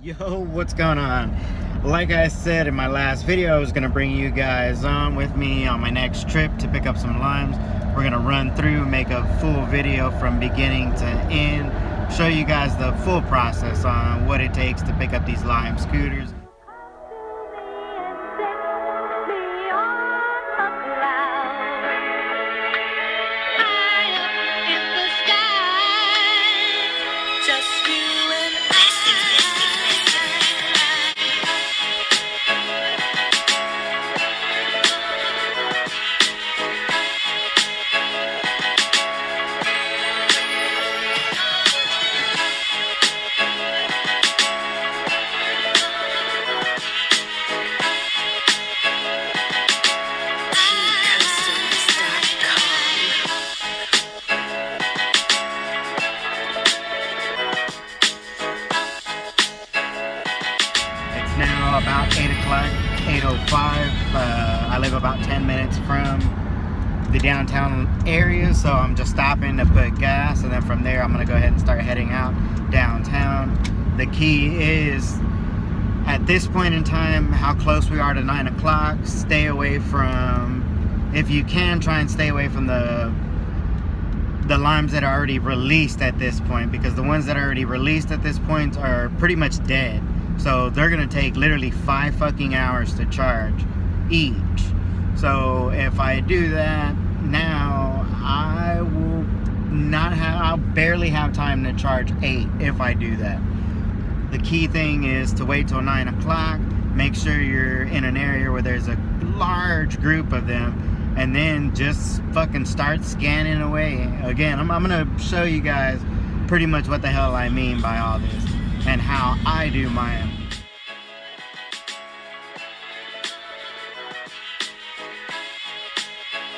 Yo, what's going on? Like I said in my last video, I was going to bring you guys on with me on my next trip to pick up some limes. We're going to run through, make a full video from beginning to end, show you guys the full process on what it takes to pick up these lime scooters. Now about 8 o'clock, 8:05. I live about 10 minutes from the downtown area, so I'm just stopping to put gas, and then from there I'm gonna go ahead and start heading out downtown. The key is, at this point in time, how close we are to 9 o'clock. Stay away from, if you can, try and stay away from the limes that are already released at this point, because the ones that are already released at this point are pretty much dead. So they're gonna take literally 5 fucking hours to charge each. So if I do that now, I will not have, I'll barely have time to charge 8 if I do that. The key thing is to wait till 9 o'clock, make sure you're in an area where there's a large group of them, and then just fucking start scanning away. Again, I'm gonna show you guys pretty much what the hell I mean by all this and how I do mine.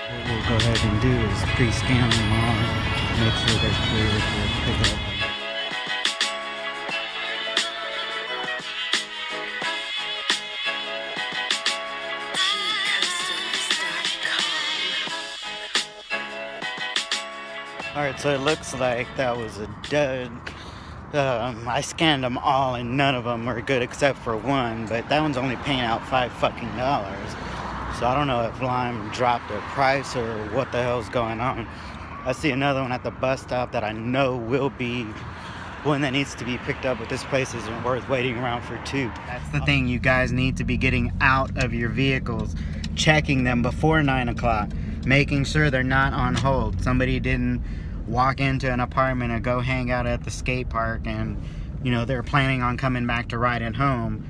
What we'll go ahead and do is pre-scan them all, make sure they're clear to pick up. Alright, so it looks like that was a dud. I scanned them all and none of them were good except for one, but that one's only paying out $5 fucking. So I don't know if Lime dropped their price or what the hell's going on. I see another one at the bus stop that I know will be one that needs to be picked up, but this place isn't worth waiting around for 2. That's the thing, you guys need to be getting out of your vehicles, checking them before 9 o'clock, making sure they're not on hold. Somebody didn't walk into an apartment and go hang out at the skate park and, you know, they're planning on coming back to ride it home.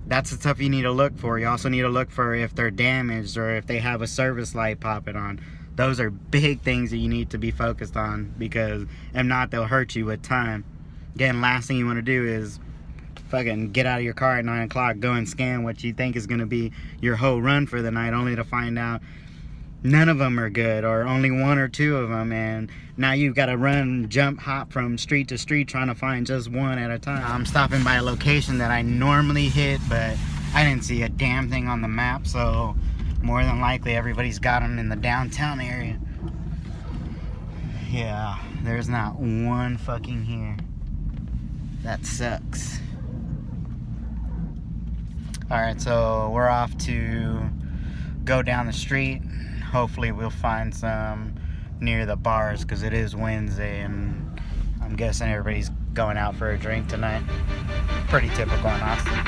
That's the stuff you need to look for. You also need to look for if they're damaged or if they have a service light popping on. Those are big things that you need to be focused on, because if not, they'll hurt you with time. Again, last thing you want to do is fucking get out of your car at 9 o'clock, go and scan what you think is going to be your whole run for the night, only to find out none of them are good, or only 1 or 2 of them, and now you've got to run, jump, hop from street to street trying to find just one at a time. I'm stopping by a location that I normally hit, but I didn't see a damn thing on the map, so more than likely everybody's got them in the downtown area. Yeah, there's not one fucking here. That sucks. Alright, so we're off to go down the street. Hopefully we'll find some near the bars, because it is Wednesday and I'm guessing everybody's going out for a drink tonight. Pretty typical in Austin.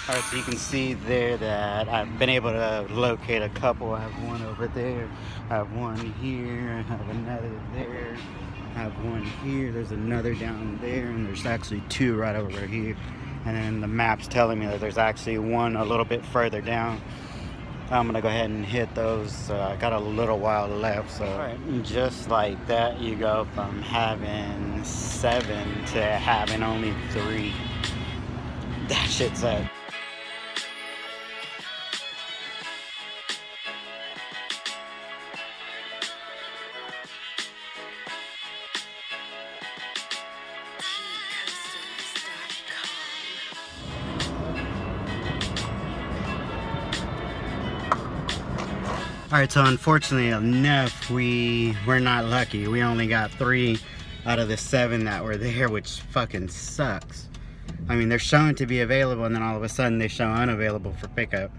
Alright, so you can see there that I've been able to locate a couple. I have one over there, I have one here, I have another there, I have one here, there's another down there, and there's actually 2 right over here. And then the map's telling me that there's actually one a little bit further down. I'm gonna go ahead and hit those. I got a little while left, so just like that, you go from having 7 to having only 3. That shit sucks. Alright, so unfortunately enough, we're not lucky. We only got 3 out of the 7 that were there, which fucking sucks. I mean, they're shown to be available, and then all of a sudden they show unavailable for pickup.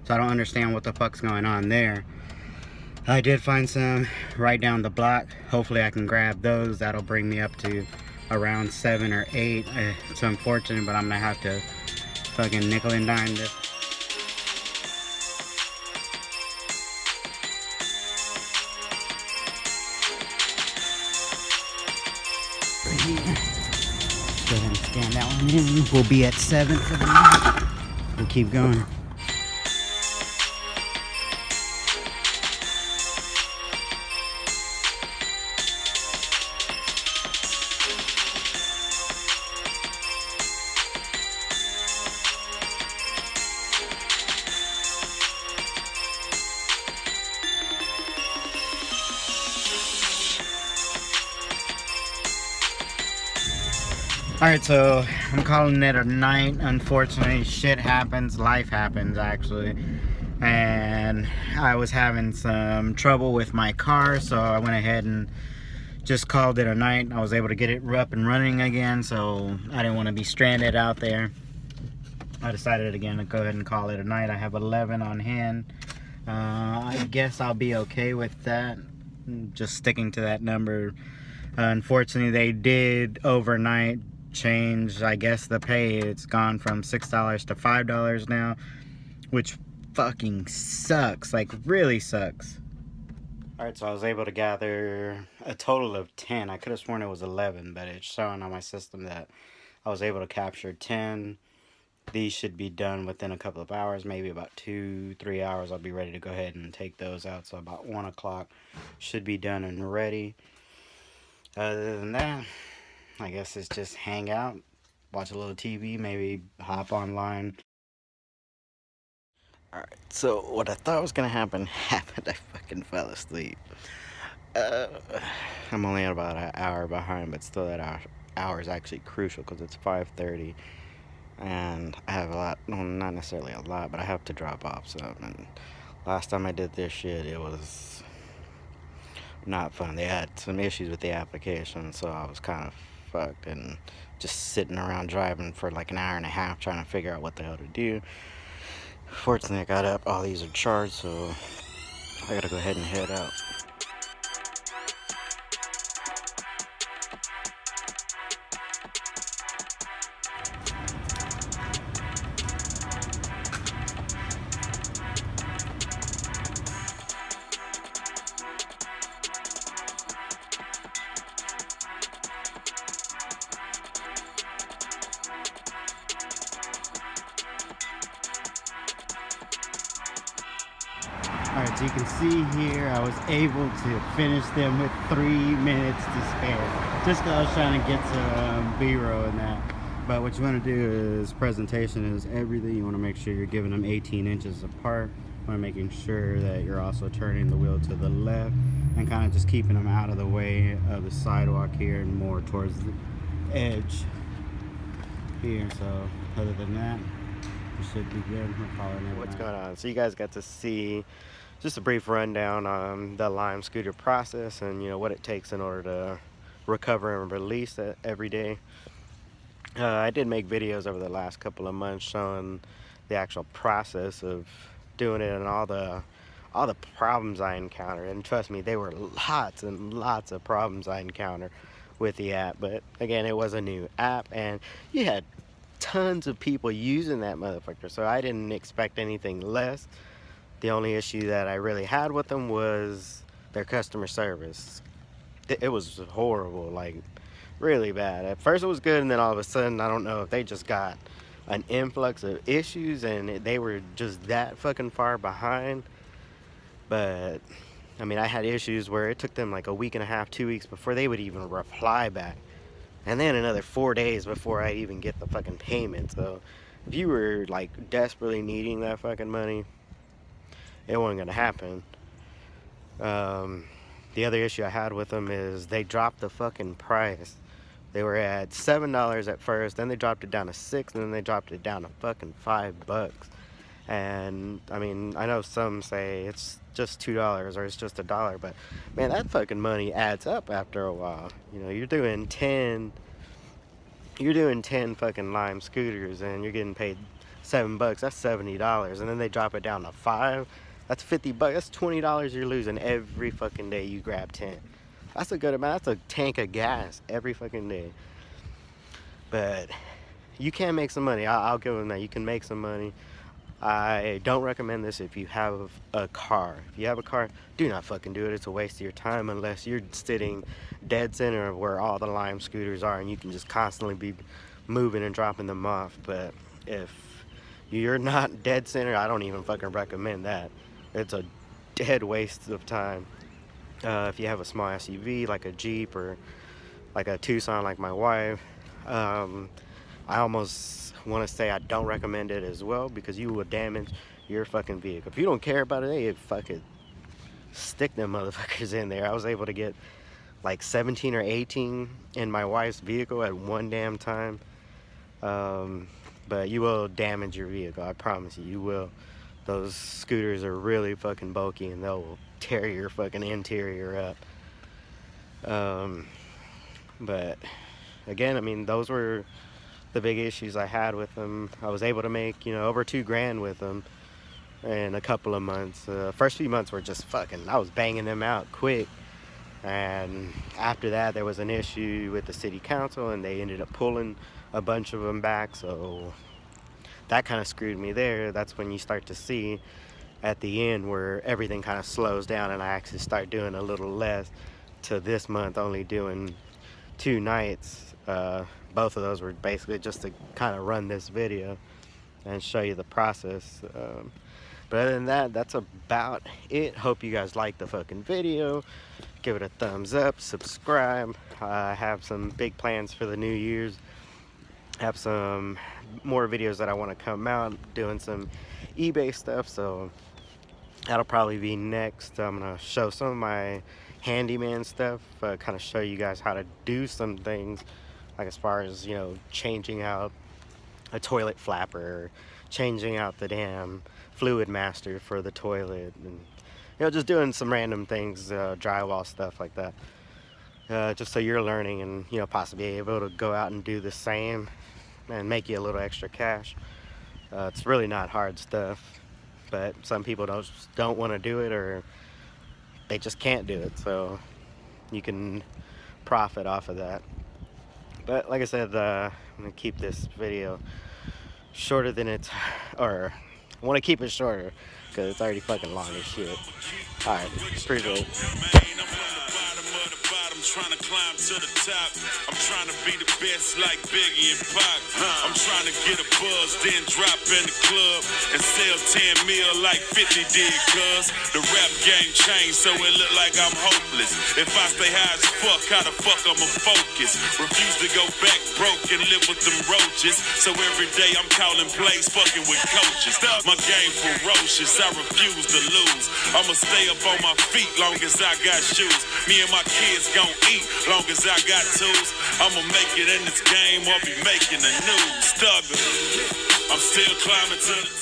So I don't understand what the fuck's going on there. I did find some right down the block. Hopefully I can grab those. That'll bring me up to around 7 or 8. It's unfortunate, but I'm gonna have to fucking nickel and dime this. Go ahead and scan that one in. We'll be at 7 for the night. We'll keep going. Alright, so I'm calling it a night. Unfortunately, shit happens, life happens actually. And I was having some trouble with my car, so I went ahead and just called it a night. I was able to get it up and running again, so I didn't want to be stranded out there. I decided again to go ahead and call it a night. I have 11 on hand. I guess I'll be okay with that, just sticking to that number. Unfortunately, they did overnight change, I guess, the pay. It's gone from $6 to $5 now, which fucking sucks, like really sucks. Alright, so I was able to gather a total of 10. I could have sworn it was 11, but it's showing on my system that I was able to capture 10. These should be done within a couple of hours, maybe about 2-3 hours. I'll be ready to go ahead and take those out, so about 1 o'clock should be done and ready. Other than that, I guess it's just hang out, watch a little TV, maybe hop online. Alright, so what I thought was gonna happen happened. I fucking fell asleep. I'm only at about an hour behind, but still that hour is actually crucial because it's 5:30. And I have a lot, well, not necessarily a lot, but I have to drop off some. And last time I did this shit, it was not fun. They had some issues with the application, so I was kind of fucked and just sitting around driving for like an hour and a half trying to figure out what the hell to do. Fortunately, I got up. All these are charged, so I gotta go ahead and head out. Alright, so you can see here I was able to finish them with 3 minutes to spare. Just because I was trying to get some B-roll in that. But what you want to do is presentation is everything. You want to make sure you're giving them 18 inches apart. You want to making sure that you're also turning the wheel to the left and kind of just keeping them out of the way of the sidewalk here and more towards the edge here. So other than that, you should be good. What's going on? So you guys got to see just a brief rundown on the Lime scooter process and what it takes in order to recover and release it every day. I did make videos over the last couple of months showing the actual process of doing it and all the problems I encountered, and trust me, there were lots and lots of problems I encountered with the app. But again, it was a new app and you had tons of people using that motherfucker, so I didn't expect anything less. The only issue that I really had with them was their customer service. It was horrible, like really bad. At first it was good, and then all of a sudden, I don't know if they just got an influx of issues, and they were just that fucking far behind. But I mean, I had issues where it took them like a week and a half, 2 weeks before they would even reply back, and then another 4 days before I'd even get the fucking payment. So if you were like desperately needing that fucking money, it wasn't gonna happen. The other issue I had with them is they dropped the fucking price. They were at $7 at first, then they dropped it down to $6, and then they dropped it down to fucking $5. And I mean, I know some say it's just $2 or it's just $1, but man, that fucking money adds up after a while. You know, you're doing 10 fucking Lime scooters and you're getting paid $7. That's $70, and then they drop it down to $5. That's $50. That's $20 you're losing every fucking day you grab 10. That's a good amount. That's a tank of gas every fucking day. But you can make some money. I'll give them that. You can make some money. I don't recommend this if you have a car. If you have a car, do not fucking do it. It's a waste of your time unless you're sitting dead center of where all the Lime scooters are and you can just constantly be moving and dropping them off. But if you're not dead center, I don't even fucking recommend that. It's a dead waste of time. If you have a small SUV like a Jeep or like a Tucson like my wife, I almost want to say I don't recommend it as well, because you will damage your fucking vehicle. If you don't care about it, hey, fucking stick them motherfuckers in there. I was able to get like 17 or 18 in my wife's vehicle at one damn time. But you will damage your vehicle, I promise you, you will. Those scooters are really fucking bulky and they'll tear your fucking interior up. But again, I mean, those were the big issues I had with them. I was able to make, you know, over $2,000 with them in a couple of months. First few months were just fucking, I was banging them out quick. And after that, there was an issue with the city council and they ended up pulling a bunch of them back. So that kind of screwed me there. That's when you start to see at the end where everything kind of slows down and I actually start doing a little less, to this month only doing 2 nights. Both of those were basically just to kind of run this video and show you the process. But other than that, that's about it. Hope you guys like the fucking video. Give it a thumbs up, subscribe. I have some big plans for the New Year's. Have some more videos that I want to come out, doing some eBay stuff, so that'll probably be next. I'm gonna show some of my handyman stuff, kind of show you guys how to do some things, like as far as, you know, changing out a toilet flapper, changing out the damn fluid master for the toilet, and, you know, just doing some random things, drywall stuff like that, just so you're learning and, you know, possibly able to go out and do the same and make you a little extra cash. It's really not hard stuff, but some people don't want to do it, or they just can't do it, so you can profit off of that. But like I said, I'm gonna keep this video shorter than it's, or I want to keep it shorter because it's already fucking long as shit. Alright, appreciate it. Trying to climb to the top. I'm trying to be the best like Biggie and Pac. I'm trying to get a buzz, then drop in the club and sell 10 mil like 50 did, cuz the rap game changed, so it look like I'm hopeless. If I stay high as fuck, how the fuck I'ma focus? Refuse to go back broke and live with them roaches, so every day I'm calling plays, fucking with coaches. My game ferocious, I refuse to lose. I'ma stay up on my feet long as I got shoes. Me and my kids gon' eat long as I got tools. I'ma make it in this game or be making the news. Thugger, I'm still climbing to the